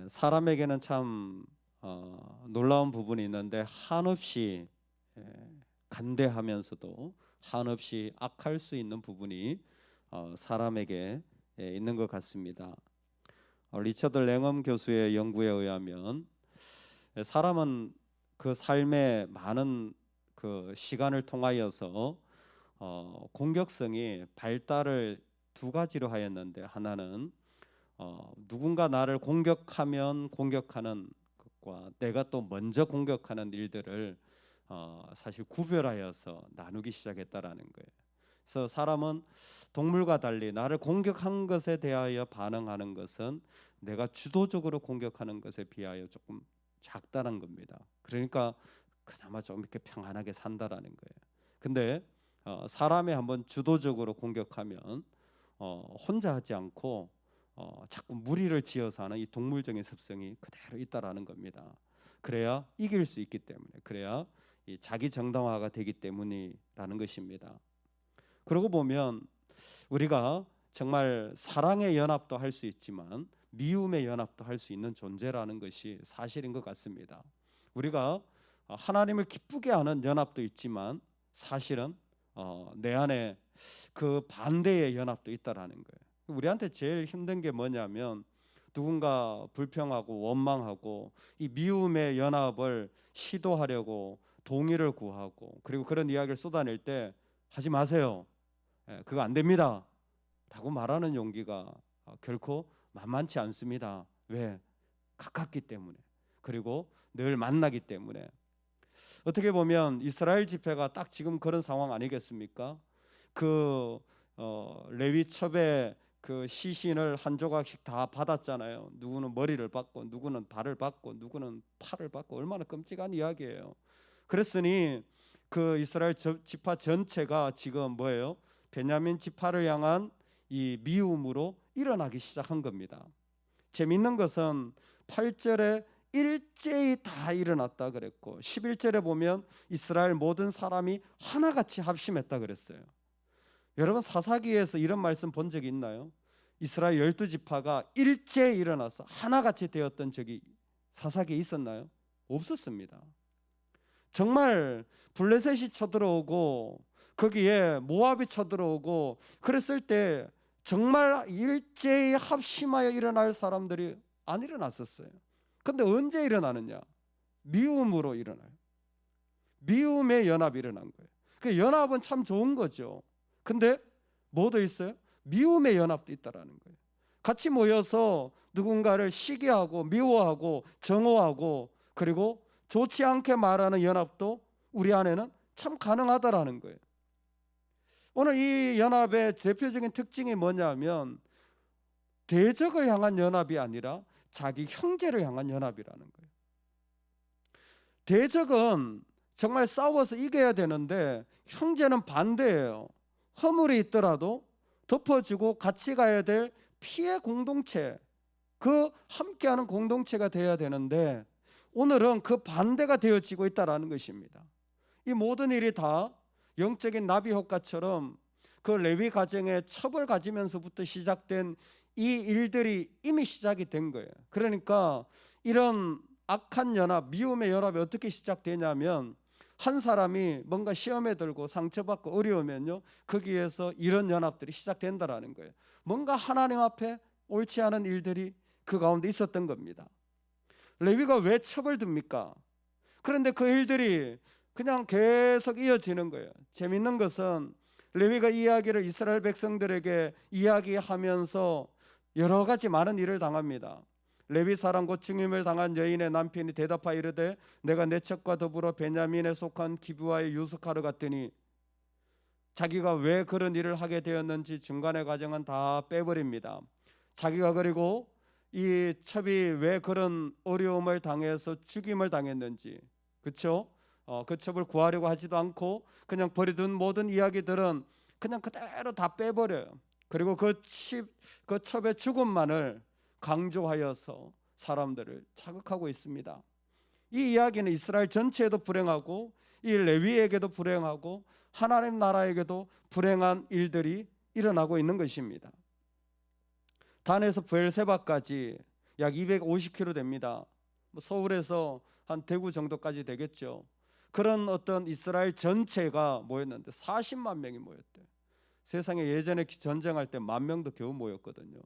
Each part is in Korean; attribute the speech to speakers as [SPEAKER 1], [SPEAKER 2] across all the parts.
[SPEAKER 1] 사람에게는 참 놀라운 부분이 있는데 한없이 간대하면서도 한없이 악할 수 있는 부분이 사람에게 있는 것 같습니다. 리처드 랭엄 교수의 연구에 의하면 사람은 그 삶의 많은 그 시간을 통하여서 공격성이 발달을 두 가지로 하였는데, 하나는 누군가 나를 공격하면 공격하는 것과 내가 또 먼저 공격하는 일들을 사실 구별하여서 나누기 시작했다라는 거예요. 그래서 사람은 동물과 달리 나를 공격한 것에 대하여 반응하는 것은 내가 주도적으로 공격하는 것에 비하여 조금 작다는 겁니다. 그러니까 그나마 좀 이렇게 평안하게 산다라는 거예요. 근데 사람이 한번 주도적으로 공격하면 혼자 하지 않고 자꾸 무리를 지어서 하는 이 동물적인 습성이 그대로 있다라는 겁니다. 그래야 이길 수 있기 때문에, 그래야 이 자기 정당화가 되기 때문이라는 것입니다. 그러고 보면 우리가 정말 사랑의 연합도 할 수 있지만 미움의 연합도 할 수 있는 존재라는 것이 사실인 것 같습니다. 우리가 하나님을 기쁘게 하는 연합도 있지만 사실은 내 안에 그 반대의 연합도 있다라는 거예요. 우리한테 제일 힘든 게 뭐냐면 누군가 불평하고 원망하고 이 미움의 연합을 시도하려고 동의를 구하고, 그리고 그런 이야기를 쏟아낼 때 하지 마세요, 그거 안 됩니다 라고 말하는 용기가 결코 만만치 않습니다. 왜? 가깝기 때문에, 그리고 늘 만나기 때문에. 어떻게 보면 이스라엘 집회가 딱 지금 그런 상황 아니겠습니까? 그 레위 첩의 그 시신을 한 조각씩 다 받았잖아요. 누구는 머리를 받고, 누구는 발을 받고, 누구는 팔을 받고. 얼마나 끔찍한 이야기예요. 그랬으니 그 이스라엘 지파 전체가 지금 뭐예요? 베냐민 지파를 향한 이 미움으로 일어나기 시작한 겁니다. 재밌는 것은 8절에 일제히 다 일어났다 그랬고, 11절에 보면 이스라엘 모든 사람이 하나같이 합심했다 그랬어요. 여러분, 사사기에서 이런 말씀 본 적이 있나요? 이스라엘 12지파가 일제히 일어나서 하나같이 되었던 적이 사사기에 있었나요? 없었습니다. 정말 블레셋이 쳐들어오고 거기에 모압이 쳐들어오고 그랬을 때 정말 일제히 합심하여 일어날 사람들이 안 일어났었어요. 근데 언제 일어나느냐? 미움으로 일어나요. 미움의 연합이 일어난 거예요. 그 연합은 참 좋은 거죠. 근데 뭐도 있어요? 미움의 연합도 있다라는 거예요. 같이 모여서 누군가를 시기하고 미워하고 정오하고 그리고 좋지 않게 말하는 연합도 우리 안에는 참 가능하다라는 거예요. 오늘 이 연합의 대표적인 특징이 뭐냐면 대적을 향한 연합이 아니라 자기 형제를 향한 연합이라는 거예요. 대적은 정말 싸워서 이겨야 되는데 형제는 반대예요. 허물이 있더라도 덮어지고 같이 가야 될 피해 공동체, 그 함께하는 공동체가 되어야 되는데 오늘은 그 반대가 되어지고 있다는 것입니다. 이 모든 일이 다 영적인 나비 효과처럼 그 레위 가정의 첩을 가지면서부터 시작된 이 일들이 이미 시작이 된 거예요. 그러니까 이런 악한 연합, 미움의 연합이 어떻게 시작되냐면 한 사람이 뭔가 시험에 들고 상처받고 어려우면요, 거기에서 이런 연합들이 시작된다라는 거예요. 뭔가 하나님 앞에 옳지 않은 일들이 그 가운데 있었던 겁니다. 레위가 왜 첩을 듭니까? 그런데 그 일들이 그냥 계속 이어지는 거예요. 재밌는 것은 레위가 이 이야기를 이스라엘 백성들에게 이야기하면서 여러 가지 많은 일을 당합니다. 레위 사람 곧 증임을 당한 여인의 남편이 대답하여 이르되 내가 내 첩과 더불어 베냐민에 속한 기브아에 유숙하러 갔더니, 자기가 왜 그런 일을 하게 되었는지 중간의 과정은 다 빼버립니다. 자기가 그리고 이 첩이 왜 그런 어려움을 당해서 죽임을 당했는지, 그렇죠? 그 첩을 구하려고 하지도 않고 그냥 버려둔 모든 이야기들은 그냥 그대로 다 빼버려요. 그리고 그 첩의 죽음만을 강조하여서 사람들을 자극하고 있습니다. 이 이야기는 이스라엘 전체에도 불행하고 이 레위에게도 불행하고 하나님 나라에게도 불행한 일들이 일어나고 있는 것입니다. 단에서 브엘세바까지 약 250km 됩니다. 서울에서 한 대구 정도까지 되겠죠. 그런 어떤 이스라엘 전체가 모였는데 40만 명이 모였대요. 세상에 예전에 전쟁할 때 10,000명도 겨우 모였거든요.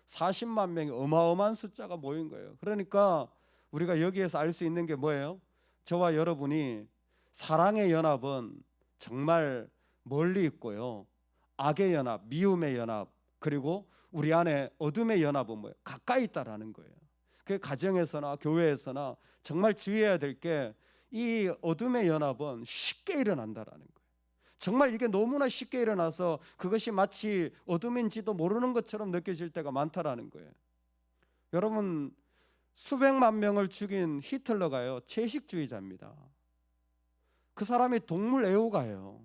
[SPEAKER 1] 40만 명이 어마어마한 숫자가 모인 거예요. 그러니까 우리가 여기에서 알 수 있는 게 뭐예요? 저와 여러분이 사랑의 연합은 정말 멀리 있고요. 악의 연합, 미움의 연합, 그리고 우리 안에 어둠의 연합은 뭐예요? 가까이 있다라는 거예요. 그 가정에서나 교회에서나 정말 주의해야 될 게 이 어둠의 연합은 쉽게 일어난다라는 거예요. 정말 이게 너무나 쉽게 일어나서 그것이 마치 어둠인지도 모르는 것처럼 느껴질 때가 많다라는 거예요. 여러분, 수백만 명을 죽인 히틀러가요, 채식주의자입니다. 그 사람이 동물 애호가예요.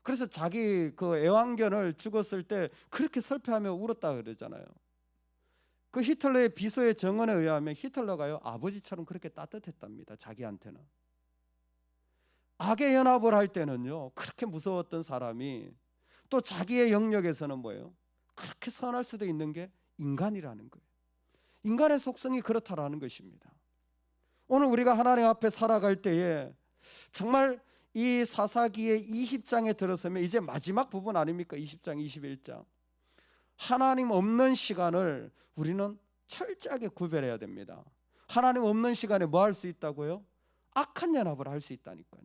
[SPEAKER 1] 그래서 자기 그 애완견을 죽었을 때 그렇게 슬퍼하며 울었다 그러잖아요. 그 히틀러의 비서의 증언에 의하면 히틀러가요, 아버지처럼 그렇게 따뜻했답니다. 자기한테는. 악의 연합을 할 때는요, 그렇게 무서웠던 사람이 또 자기의 영역에서는 뭐예요? 그렇게 선할 수도 있는 게 인간이라는 거예요. 인간의 속성이 그렇다라는 것입니다. 오늘 우리가 하나님 앞에 살아갈 때에 정말 이 사사기의 20장에 들어서면 이제 마지막 부분 아닙니까? 20장, 21장. 하나님 없는 시간을 우리는 철저하게 구별해야 됩니다. 하나님 없는 시간에 뭐 할 수 있다고요? 악한 연합을 할 수 있다니까요.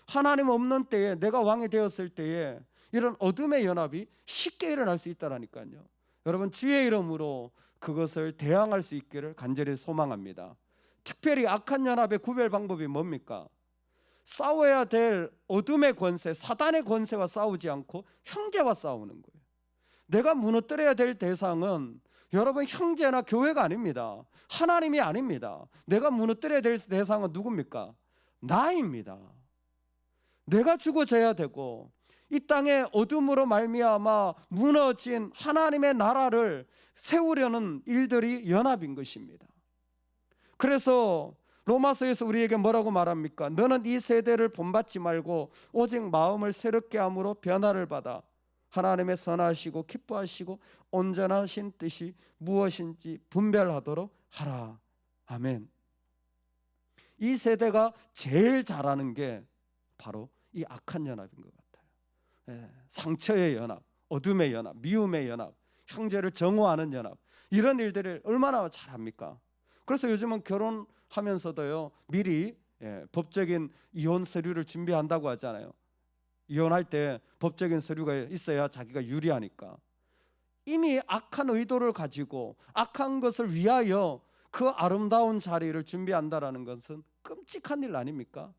[SPEAKER 1] 하나님 없는 때에, 내가 왕이 되었을 때에 이런 어둠의 연합이 쉽게 일어날 수 있다라니까요. 여러분, 주의 이름으로 그것을 대항할 수 있기를 간절히 소망합니다. 특별히 악한 연합의 구별 방법이 뭡니까? 싸워야 될 어둠의 권세, 사단의 권세와 싸우지 않고 형제와 싸우는 거예요. 내가 무너뜨려야 될 대상은 여러분 형제나 교회가 아닙니다. 하나님이 아닙니다. 내가 무너뜨려야 될 대상은 누굽니까? 나입니다. 내가 죽어져야 되고 이 땅에 어둠으로 말미암아 무너진 하나님의 나라를 세우려는 일들이 연합인 것입니다. 그래서 로마서에서 우리에게 뭐라고 말합니까? 너는 이 세대를 본받지 말고 오직 마음을 새롭게 함으로 변화를 받아 하나님의 선하시고 기뻐하시고 온전하신 뜻이 무엇인지 분별하도록 하라. 아멘. 이 세대가 제일 잘하는 게 바로 이 악한 연합인 것 같아요. 상처의 연합, 어둠의 연합, 미움의 연합, 형제를 정오하는 연합, 이런 일들을 얼마나 잘합니까? 그래서 요즘은 결혼하면서도요, 미리 법적인 이혼 서류를 준비한다고 하잖아요. 이혼할 때 법적인 서류가 있어야 자기가 유리하니까. 이미 악한 의도를 가지고 악한 것을 위하여 그 아름다운 자리를 준비한다라는 것은 끔찍한 일 아닙니까?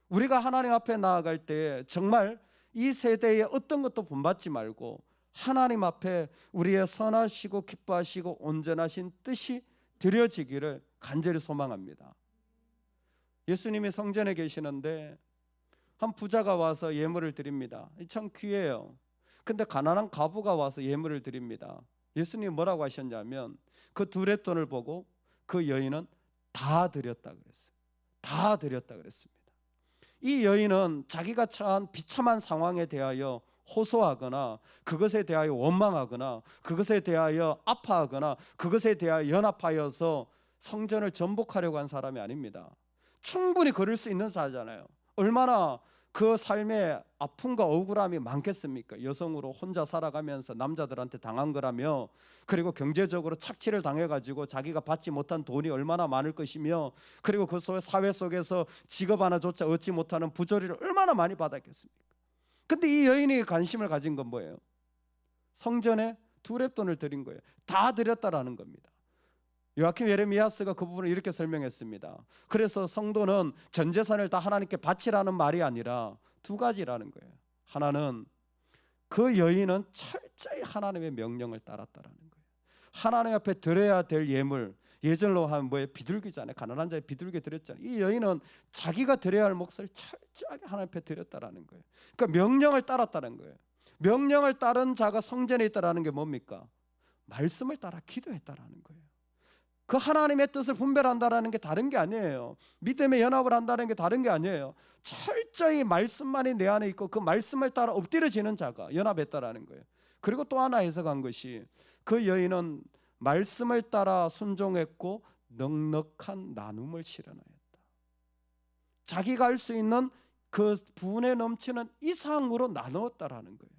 [SPEAKER 1] 우리가 하나님 앞에 나아갈 때 정말 이 세대에 어떤 것도 본받지 말고 하나님 앞에 우리의 선하시고 기뻐하시고 온전하신 뜻이 드려지기를 간절히 소망합니다. 예수님이 성전에 계시는데 한 부자가 와서 예물을 드립니다. 참 귀해요. 근데 가난한 과부가 와서 예물을 드립니다. 예수님이 뭐라고 하셨냐면 그 둘의 돈을 보고 그 여인은 다 드렸다 그랬어요. 다 드렸다 그랬습니다. 이 여인은 자기가 처한 비참한 상황에 대하여 호소하거나 그것에 대하여 원망하거나 그것에 대하여 아파하거나 그것에 대하여 연합하여서 성전을 전복하려고 한 사람이 아닙니다. 충분히 그럴 수 있는 사잖아요. 얼마나 그 삶에 아픔과 억울함이 많겠습니까? 여성으로 혼자 살아가면서 남자들한테 당한 거라며, 그리고 경제적으로 착취를 당해가지고 자기가 받지 못한 돈이 얼마나 많을 것이며, 그리고 그 사회 속에서 직업 하나조차 얻지 못하는 부조리를 얼마나 많이 받았겠습니까? 근데 이 여인이 관심을 가진 건 뭐예요? 성전에 두렙돈을 드린 거예요. 다 드렸다라는 겁니다. 요아kim 예레미야스가 그 부분을 이렇게 설명했습니다. 그래서 성도는 전 재산을 다 하나님께 바치라는 말이 아니라 두 가지라는 거예요. 하나는 그 여인은 철저히 하나님의 명령을 따랐다라는 거예요. 하나님 앞에 드려야 될 예물, 예전로 하면 뭐예요? 비둘기잖아요. 가난한 자의 비둘기 드렸잖아요. 이 여인은 자기가 드려야 할 몫을 철저하게 하나님 앞에 드렸다라는 거예요. 그러니까 명령을 따랐다는 거예요. 명령을 따른 자가 성전에 있다라는 게 뭡니까? 말씀을 따라 기도했다라는 거예요. 그 하나님의 뜻을 분별한다라는 게 다른 게 아니에요. 믿음의 연합을 한다는 게 다른 게 아니에요. 철저히 말씀만이 내 안에 있고 그 말씀을 따라 엎드려지는 자가 연합했다라는 거예요. 그리고 또 하나 해석한 것이 그 여인은 말씀을 따라 순종했고 넉넉한 나눔을 실현하였다. 자기가 할 수 있는 그 분에 넘치는 이상으로 나누었다라는 거예요.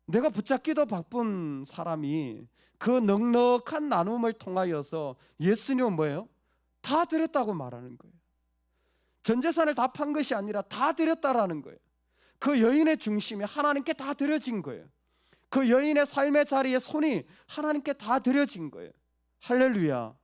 [SPEAKER 1] 내가 붙잡기도 바쁜 사람이 그 넉넉한 나눔을 통하여서 예수님은 뭐예요? 다 드렸다고 말하는 거예요. 전 재산을 다 판 것이 아니라 다 드렸다라는 거예요. 그 여인의 중심이 하나님께 다 드려진 거예요. 그 여인의 삶의 자리에 손이 하나님께 다 드려진 거예요. 할렐루야.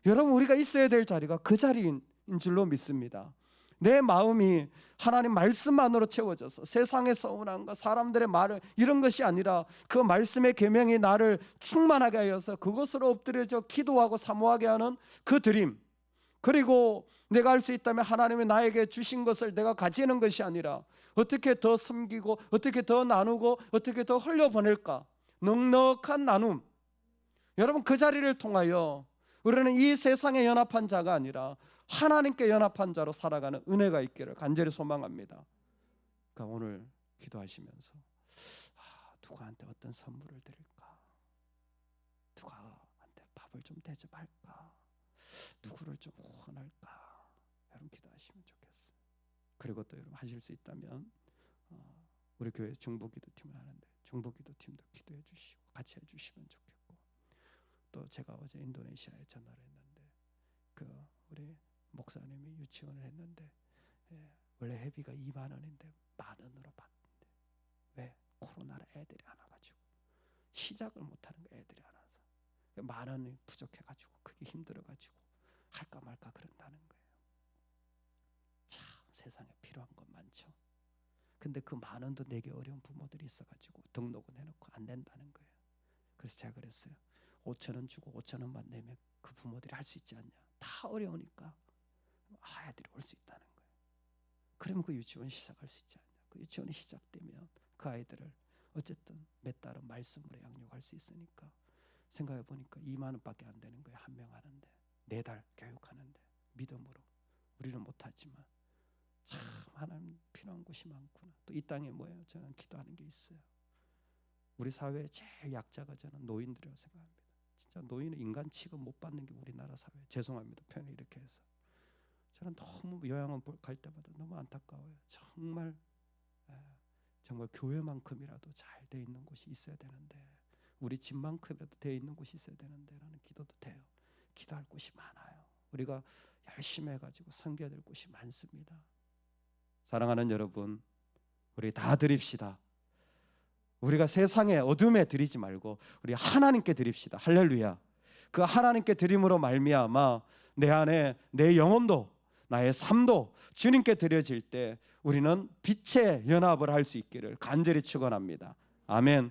[SPEAKER 1] 여러분, 우리가 있어야 될 자리가 그 자리인 줄로 믿습니다. 내 마음이 하나님 말씀만으로 채워져서 세상의 서운함과 사람들의 말을 이런 것이 아니라 그 말씀의 계명이 나를 충만하게 하여서 그것으로 엎드려져 기도하고 사모하게 하는 그 드림, 그리고 내가 할 수 있다면 하나님이 나에게 주신 것을 내가 가지는 것이 아니라 어떻게 더 섬기고 어떻게 더 나누고 어떻게 더 흘려보낼까, 넉넉한 나눔. 여러분, 그 자리를 통하여 우리는 이 세상에 연합한 자가 아니라 하나님께 연합한 자로 살아가는 은혜가 있기를 간절히 소망합니다. 그러니까 오늘 기도하시면서 누구한테 어떤 선물을 드릴까, 누구한테 밥을 좀 대접할까, 누구를 좀 후원할까, 여러분 기도하시면 좋겠어요. 그리고 또 여러분 하실 수 있다면 우리 교회 중보기도팀을 하는데 중보기도팀도 기도해 주시고 같이 해주시면 좋겠고, 또 제가 어제 인도네시아에 전화를 했는데 그 우리 목사님이 유치원을 했는데 원래 회비가 2만 원인데 10,000원으로 받는데, 왜? 코로나라 애들이 안 와가지고 시작을 못하는 거예요. 애들이 안 와서 10,000원이 부족해가지고 그게 힘들어가지고 할까 말까 그런다는 거예요. 참 세상에 필요한 건 많죠. 근데 그 10,000원도 내기 어려운 부모들이 있어가지고 등록은 해놓고 안 된다는 거예요. 그래서 제가 그랬어요. 5,000원 주고 5,000원만 내면 그 부모들이 할 수 있지 않냐. 다 어려우니까 애들이 올 수 있다는 거예요. 그러면 그 유치원 시작할 수 있지 않냐. 그 유치원이 시작되면 그 아이들을 어쨌든 몇 달은 말씀으로 양육할 수 있으니까, 생각해 보니까 2만 원밖에 안 되는 거예요. 한 명 하는데 4달 교육하는데, 믿음으로. 우리는 못하지만 참 하나님 필요한 곳이 많구나. 또 이 땅에 뭐예요? 저는 기도하는 게 있어요. 우리 사회의 제일 약자가 저는 노인들이라고 생각합니다. 진짜 노인은 인간 취급 못 받는 게 우리나라 사회. 죄송합니다, 표현을 이렇게 해서. 저는 너무 요양원 갈 때마다 너무 안타까워요. 정말 교회만큼이라도 잘 돼 있는 곳이 있어야 되는데, 우리 집만큼이라도 돼 있는 곳이 있어야 되는데 라는 기도도 돼요. 기도할 곳이 많아요. 우리가 열심히 해가지고 섬겨야 될 곳이 많습니다. 사랑하는 여러분, 우리 다 드립시다. 우리가 세상의 어둠에 드리지 말고 우리 하나님께 드립시다. 할렐루야. 그 하나님께 드림으로 말미암아 내 안에 내 영혼도 나의 삶도 주님께 드려질 때 우리는 빛의 연합을 할 수 있기를 간절히 축원합니다. 아멘.